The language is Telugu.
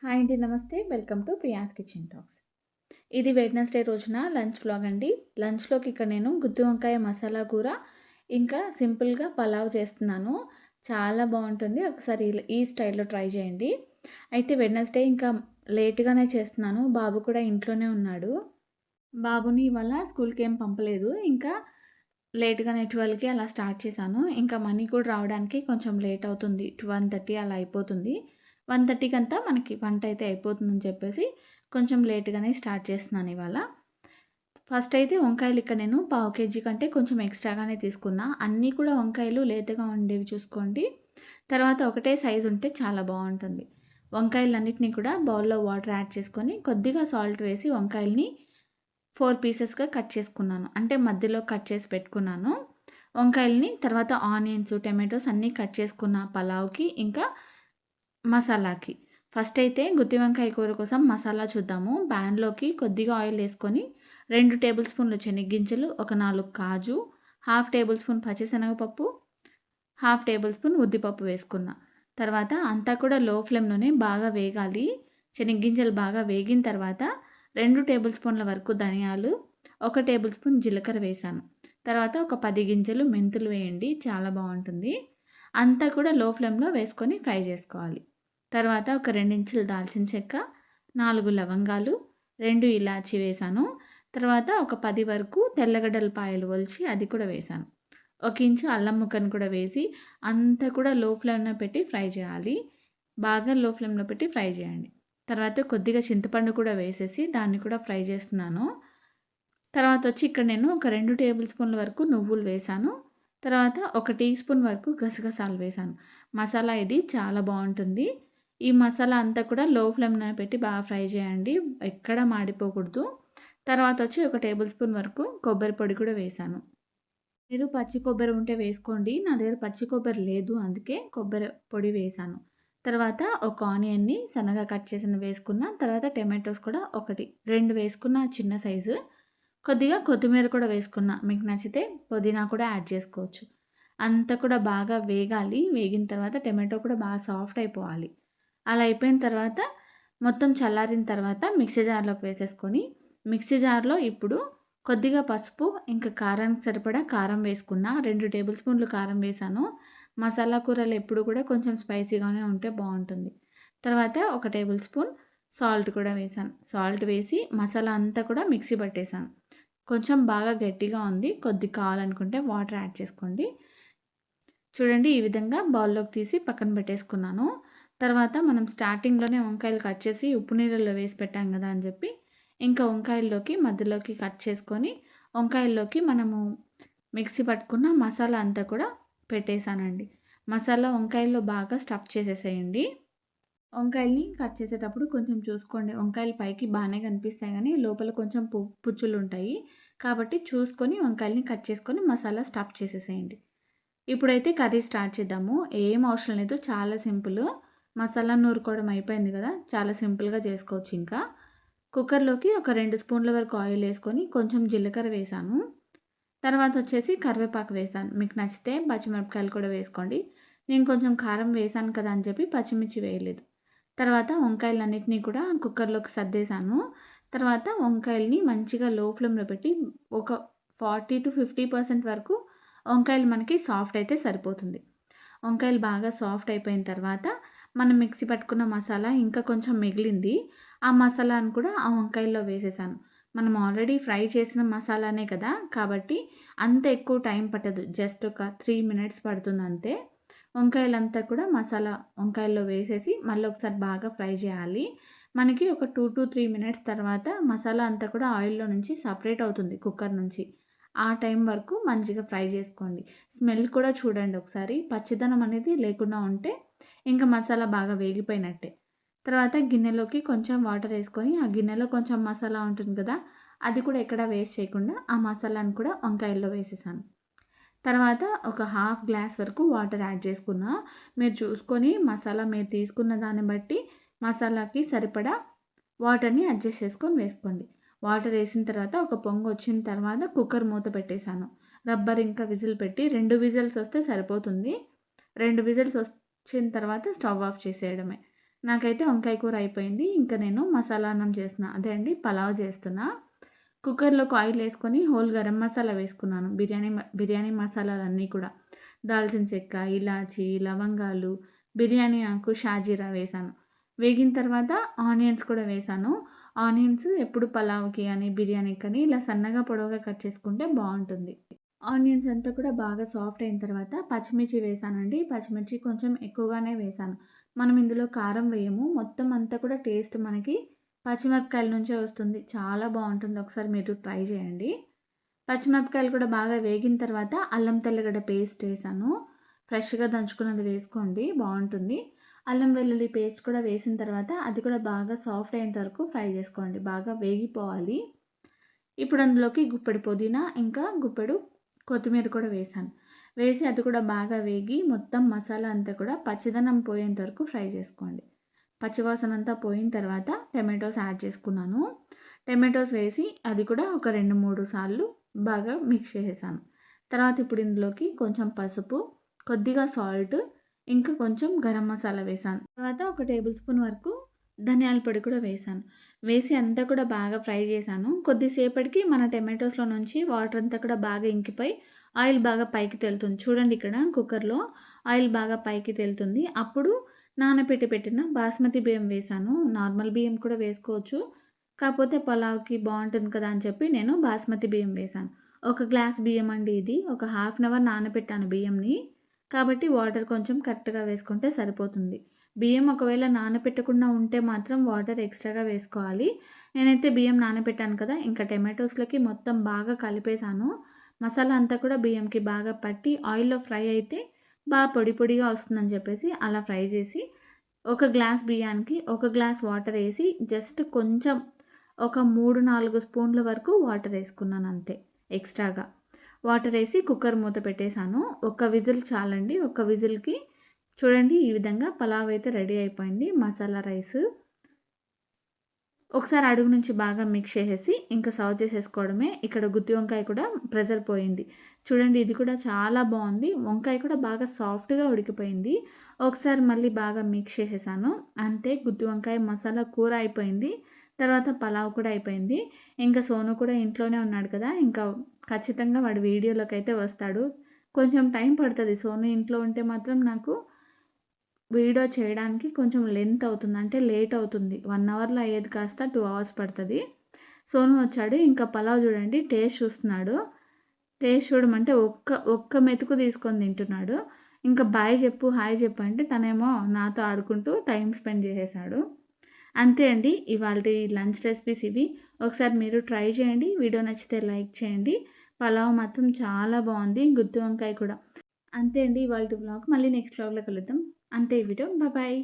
హాయ్ అండి. నమస్తే. Welcome to Priya's kitchen talks. ఇది వెడ్నెస్‌డే రోజున లంచ్ వ్లాగ్ అండి. లంచ్‌లోకి ఇక్కడ నేను గుత్తి వంకాయ మసాలా కూర, ఇంకా సింపుల్‌గా పలావ్ చేస్తున్నాను. చాలా బావుంటుంది. ఒకసారి ఈ స్టైల్‌లో ట్రై చేయండి. అయితే వెడ్నెస్‌డే ఇంకా లేట్‌గానే చేస్తున్నాను. బాబు కూడా ఇంట్లోనే ఉన్నాడు. బాబుని ఇవాళ స్కూల్‌కి ఏం పంపలేదు. ఇంకా లేట్‌గానే 12కి అలా స్టార్ట్ చేశాను. ఇంకా మనీ కూడా రావడానికి కొంచెం లేట్ అవుతుంది. 1:30 అలా అయిపోతుంది. 1:30కంతా మనకి వంట అయితే అయిపోతుందని చెప్పేసి కొంచెం లేట్‌గానే స్టార్ట్ చేస్తున్నాను ఇవాళ. ఫస్ట్ అయితే వంకాయలు ఇక్కడ నేను పావు కేజీ కంటే కొంచెం ఎక్స్‌ట్రాగానే తీసుకున్నా. అన్నీ కూడా వంకాయలు లేతగా ఉండేవి చూసుకోండి. తర్వాత ఒకటే సైజు ఉంటే చాలా బావుంటుంది. వంకాయలన్నిటిని కూడా బౌల్‌లో వాటర్ యాడ్ చేసుకొని కొద్దిగా సాల్ట్ వేసి వంకాయల్ని 4 పీసెస్‌గా కట్ చేసుకున్నాను. అంటే మధ్యలో కట్ చేసి పెట్టుకున్నాను. వంకాయలని తర్వాత ఆనియన్స్, టమాటోస్ అన్నీ కట్ చేసుకున్న పలావ్‌కి ఇంకా మసాలాకి. ఫస్ట్ అయితే గుత్తి వంకాయ కూర కోసం మసాలా చూద్దాము. ప్యాన్‌లోకి కొద్దిగా ఆయిల్ ఏసుకొని 2 టేబుల్ స్పూన్లు శనగగింజలు, ఒక 4 కాజు, హాఫ్ టేబుల్ స్పూన్ పచ్చిశనగపప్పు, హాఫ్ టేబుల్ స్పూన్ ఉద్దిపప్పు వేసుకున్నా. తర్వాత అంతా కూడా లో ఫ్లేమ్‌లోనే బాగా వేగాలి. శనగగింజలు బాగా వేగిన తర్వాత 2 టేబుల్ స్పూన్ల వరకు ధనియాలు, 1 టేబుల్ స్పూన్ జీలకర్ర వేశాను. తర్వాత ఒక 10 గింజలు మెంతులు వేయండి. చాలా బావుంటుంది. అంతా కూడా లో ఫ్లేమ్‌లో వేసుకొని ఫ్రై చేసుకోవాలి. తర్వాత ఒక 2 ఇంచులు దాల్చిన చెక్క, 4 లవంగాలు, 2 ఇలాచీ వేశాను. తర్వాత ఒక 10 వరకు తెల్లగడ్డల పాయలు ఒలిచి అది కూడా వేశాను. ఒక ఇంచు అల్లం ముక్కను కూడా వేసి అంతా కూడా లో ఫ్లేమ్‌లో పెట్టి ఫ్రై చేయాలి. బాగా లో ఫ్లేమ్‌లో పెట్టి ఫ్రై చేయండి. తర్వాత కొద్దిగా చింతపండు కూడా వేసేసి దాన్ని కూడా ఫ్రై చేస్తున్నాను. తర్వాత వచ్చి ఇక్కడ నేను ఒక 2 టేబుల్ స్పూన్ల వరకు నువ్వులు వేశాను. తర్వాత ఒక టీ స్పూన్ వరకు గసగసాలు వేశాను. మసాలా ఇది చాలా బావుంటుంది. ఈ మసాలా అంతా కూడా లో ఫ్లేమ్‌లో పెట్టి బాగా ఫ్రై చేయండి. ఎక్కడ మాడిపోకూడదు. తర్వాత వచ్చి ఒక టేబుల్ స్పూన్ వరకు కొబ్బరి పొడి కూడా వేశాను. మీరు పచ్చి కొబ్బరి ఉంటే వేసుకోండి. నా దగ్గర పచ్చి కొబ్బరి లేదు. అందుకే కొబ్బరి పొడి వేశాను. తర్వాత ఒక ఆనియన్‌ని సన్నగా కట్ చేసినవి వేసుకున్న. తర్వాత టమాటోస్ కూడా 2 వేసుకున్న చిన్న సైజు. కొద్దిగా కొత్తిమీర కూడా వేసుకున్నా. మీకు నచ్చితే పుదీనా కూడా యాడ్ చేసుకోవచ్చు. అంతా కూడా బాగా వేగాలి. వేగిన తర్వాత టమాటో కూడా బాగా సాఫ్ట్ అయిపోవాలి. అలా అయిపోయిన తర్వాత మొత్తం చల్లారిన తర్వాత మిక్సీ జార్‌లోకి వేసేసుకొని, మిక్సీ జార్‌లో ఇప్పుడు కొద్దిగా పసుపు, ఇంకా కారానికి సరిపడా కారం వేసుకున్నా. 2 టేబుల్ స్పూన్లు కారం వేశాను. మసాలా కూరలు ఎప్పుడు కూడా కొంచెం స్పైసీగానే ఉంటే బావుంటుంది. తర్వాత ఒక టేబుల్ స్పూన్ సాల్ట్ కూడా వేశాను. సాల్ట్ వేసి మసాలా అంతా కూడా మిక్సీ పట్టేసాను. కొంచెం బాగా గట్టిగా ఉంది. కొద్దిగా కావాలనుకుంటే వాటర్ యాడ్ చేసుకోండి. చూడండి ఈ విధంగా బౌల్‌లోకి తీసి పక్కన పెట్టేసుకున్నాను. తర్వాత మనం స్టార్టింగ్‌లోనే వంకాయలు కట్ చేసి ఉప్పు నీళ్ళలో వేసి పెట్టాం గదా అని చెప్పి, ఇంకా వంకాయల్లోకి మధ్యలోకి కట్ చేసుకొని, వంకాయల్లోకి మనము మిక్సీ పట్టుకున్న మసాలా అంతా కూడా పెట్టేసానండి. మసాలా వంకాయల్లో బాగా స్టఫ్ చేసేసేయండి. వంకాయల్ని కట్ చేసేటప్పుడు కొంచెం చూసుకోండి. వంకాయలు పైకి బానే కనిపిస్తాయి గానీ, లోపల కొంచెం పుచ్చులుంటాయి. కాబట్టి చూసుకొని వంకాయల్ని కట్ చేసుకొని మసాలా స్టఫ్ చేసేసేయండి. ఇప్పుడైతే కర్రీ స్టార్ట్ చేద్దాము. ఏం అవసరం లేదు. చాలా సింపుల్. మసాలా నూరుకోవడం అయిపోయింది గదా! చాలా సింపుల్‌గా చేసుకోవచ్చు ఇంకా. కుక్కర్‌లోకి ఒక 2 స్పూన్ల వరకు ఆయిల్ ఏసుకొని కొంచెం జీలకర్ర వేశాను. తర్వాత వచ్చేసి కరివేపాకు వేశాను. మీకు నచ్చితే పచ్చిమిరపకాయలు కూడా వేసుకోండి. నేను కొంచెం కారం వేశాను కదా అని చెప్పి పచ్చిమిర్చి వేయలేదు. తర్వాత వంకాయలన్నిటిని కూడా కుక్కర్‌లోకి సర్దేశాను. తర్వాత వంకాయలని మంచిగా లో ఫ్లేమ్‌లో పెట్టి ఒక 40-50% వరకు వంకాయలు మనకి సాఫ్ట్ అయితే సరిపోతుంది. వంకాయలు బాగా సాఫ్ట్ అయిపోయిన తర్వాత మనం మిక్సీ పట్టుకున్న మసాలా ఇంకా కొంచెం మిగిలింది. ఆ మసాలాను కూడా ఆ వంకాయల్లో వేసేసాను. మనం ఆల్రెడీ ఫ్రై చేసిన మసాలానే కదా! కాబట్టి అంత ఎక్కువ టైం పట్టదు. జస్ట్ ఒక 3 మినిట్స్ పడుతుందంతే. వంకాయలంతా కూడా మసాలా వంకాయల్లో వేసేసి మళ్ళీ ఒకసారి బాగా ఫ్రై చేయాలి. మనకి ఒక 2-3 మినిట్స్ తర్వాత మసాలా అంతా కూడా ఆయిల్‌లో నుంచి సెపరేట్ అవుతుంది కుక్కర్ నుంచి. ఆ టైం వరకు మంచిగా ఫ్రై చేసుకోండి. స్మెల్ కూడా చూడండి ఒకసారి. పచ్చిదనం అనేది లేకుండా ఉంటే ఇంక మసాలా బాగా వేగిపోయినట్టే. తర్వాత గిన్నెలోకి కొంచెం వాటర్ ఏసుకొని, ఆ గిన్నెలో కొంచెం మసాలా ఉంటుంది కదా! అది కూడా ఎక్కడ వేస్ట్ చేయకుండా ఆ మసాలాను కూడా వంకాయల్లో వేసేసాను. తర్వాత ఒక హాఫ్ గ్లాస్ వరకు వాటర్ యాడ్ చేసుకున్నా. మీరు చూసుకొని మసాలా మీరు తీసుకున్న దాన్ని బట్టి మసాలాకి సరిపడా వాటర్‌ని అడ్జస్ట్ చేసుకొని వేసుకోండి. వాటర్ ఏసిన తర్వాత ఒక పొంగొచ్చిన తర్వాత కుక్కర్ మూత పెట్టేసాను. రబ్బర్ ఇంకా విజిల్ పెట్టి 2 విజిల్స్ వస్తే సరిపోతుంది. 2 విజిల్స్ వచ్చిన తర్వాత స్టవ్ ఆఫ్ చేసేయడమే. నాకైతే వంకాయ కూర అయిపోయింది. ఇంకా నేను మసాలా అన్నం చేస్తున్నా. అదే అండి పలావ్ చేస్తున్నా. కుక్కర్‌లోకి ఆయిల్ ఏసుకొని హోల్ గరం మసాలా వేసుకున్నాను. బిర్యానీ మసాలాలన్నీ కూడా. దాల్చిన చెక్క, ఇలాచి, లవంగాలు, బిర్యానీ ఆకు, షాజీరా వేశాను. వేగిన తర్వాత ఆనియన్స్ కూడా వేశాను. ఆనియన్స్ ఎప్పుడు పలావ్‌కి అని, బిర్యానీకి అని ఇలా సన్నగా పొడవుగా కట్ చేసుకుంటే బావుంటుంది. ఆనియన్స్ అంతా కూడా బాగా సాఫ్ట్ అయిన తర్వాత పచ్చిమిర్చి వేశానండి. పచ్చిమిర్చి కొంచెం ఎక్కువగానే వేశాను. మనం ఇందులో కారం వేయము. మొత్తం అంతా కూడా టేస్ట్ మనకి పచ్చిమిరపకాయల నుంచే వస్తుంది. చాలా బావుంటుంది. ఒకసారి మీరు ట్రై చేయండి. పచ్చిమిరపకాయలు కూడా బాగా వేగిన తర్వాత అల్లం తెల్లగడ్డ పేస్ట్ వేశాను. ఫ్రెష్‌గా దంచుకున్నది వేసుకోండి బావుంటుంది. అల్లం వెల్లుల్లి పేస్ట్ కూడా వేసిన తర్వాత అది కూడా బాగా సాఫ్ట్ అయ్యేంత వరకు ఫ్రై చేసుకోండి. బాగా వేగిపోవాలి. ఇప్పుడు అందులోకి గుప్పెడు పుదీనా, ఇంకా గుప్పెడు కొత్తిమీర కూడా వేశాను. వేసి అది కూడా బాగా వేగి మొత్తం మసాలా అంతా కూడా పచ్చిదనం పోయేంత వరకు ఫ్రై చేసుకోండి. పచ్చివాసన అంతా పోయిన తర్వాత టమాటోస్ యాడ్ చేసుకున్నాను. టమాటోస్ వేసి అది కూడా ఒక 2, 3 సార్లు బాగా మిక్స్ చేసేసాను. తర్వాత ఇప్పుడు ఇందులోకి కొంచెం పసుపు, కొద్దిగా సాల్ట్, ఇంకా కొంచెం గరం మసాలా వేశాను. తర్వాత ఒక టేబుల్ స్పూన్ వరకు ధనియాల పొడి కూడా వేశాను. వేసి అంతా కూడా బాగా ఫ్రై చేశాను. కొద్దిసేపటికి మన టమాటోస్‌లో నుంచి వాటర్ అంతా కూడా బాగా ఇంకిపోయి ఆయిల్ బాగా పైకి తేలుతుంది. చూడండి ఇక్కడ కుక్కర్‌లో ఆయిల్ బాగా పైకి తేలుతుంది. అప్పుడు నానబెట్టి పెట్టిన బాస్మతి బియ్యం వేశాను. నార్మల్ బియ్యం కూడా వేసుకోవచ్చు. కాకపోతే పలావ్‌కి బావుంటుంది కదా అని చెప్పి నేను బాస్మతి బియ్యం వేశాను. ఒక గ్లాస్ బియ్యం అండి ఇది. ఒక హాఫ్ అన్ అవర్ నానబెట్టాను బియ్యంని. కాబట్టి వాటర్ కొంచెం కరెక్ట్‌గా వేసుకుంటే సరిపోతుంది. బియ్యం ఒకవేళ నానబెట్టకుండా ఉంటే మాత్రం వాటర్ ఎక్స్‌ట్రాగా వేసుకోవాలి. నేనైతే బియ్యం నానబెట్టాను కదా! ఇంకా టమాటోస్‌లోకి మొత్తం బాగా కలిపేసాను. మసాలా అంతా కూడా బియ్యంకి బాగా పట్టి ఆయిల్‌లో ఫ్రై అయితే పొడి పొడిగా వస్తుందని చెప్పేసి అలా ఫ్రై చేసి ఒక గ్లాస్ బియ్యానికి ఒక గ్లాస్ వాటర్ ఏసి జస్ట్ కొంచెం ఒక 3, 4 స్పూన్ల వరకు వాటర్ ఏసుకున్నాను అంతే ఎక్స్‌ట్రాగా. వాటర్ ఏసి కుక్కర్ మూత పెట్టేసాను. ఒక్క విజిల్ చాలండి. ఒక్క విజిల్‌కి చూడండి ఈ విధంగా పలావ్ అయితే రెడీ అయిపోయింది. మసాలా రైస్. ఒకసారి అడుగు నుంచి బాగా మిక్స్ చేసేసి ఇంకా సర్వ్ చేసేసుకోవడమే. ఇక్కడ గుత్తి వంకాయ కూడా ప్రెషర్ పోయింది. చూడండి ఇది కూడా చాలా బావుంది. వంకాయ కూడా బాగా సాఫ్ట్‌గా ఉడికిపోయింది. ఒకసారి మళ్ళీ బాగా మిక్స్ చేసేసాను. అంతే గుత్తి వంకాయ మసాలా కూర అయిపోయింది. తర్వాత పలావ్ కూడా అయిపోయింది. ఇంకా సోను కూడా ఇంట్లోనే ఉన్నాడు కదా! ఇంకా ఖచ్చితంగా వాడు వీడియోలోకైతే వస్తాడు. కొంచెం టైం పడతది. సోను ఇంట్లో ఉంటే మాత్రం నాకు వీడియో చేయడానికి కొంచెం లెంత్ అవుతుంది. అంటే లేట్ అవుతుంది. 1 అవర్‌లో అయ్యేది కాస్త 2 అవర్స్ పడతది. సోను వచ్చాడు. ఇంకా పలావ్ చూడండి టేస్ట్ చూస్తున్నాడు. టేస్ట్ చూడమంటే ఒక్క మెతుకు తీసుకొని తింటున్నాడు. ఇంకా బాయ్ చెప్పు, హాయ్ చెప్పు అంటే తనేమో నాతో ఆడుకుంటూ టైమ్ స్పెండ్ చేసేసాడు. అంతే అండి. ఇవాల్టి లంచ్ రెసిపీస్ ఇవి. ఒకసారి మీరు ట్రై చేయండి. వీడియో నచ్చితే లైక్ చేయండి. పలావ్ మాత్రం చాలా బావుంది. గుత్తి వంకాయ కూడా. అంతే అండి ఇవాల్టి వ్లాగ్. మళ్ళీ నెక్స్ట్ వ్లాగ్‌లో కలుద్దాం. అంతే ఈ వీడియో. బాయ్.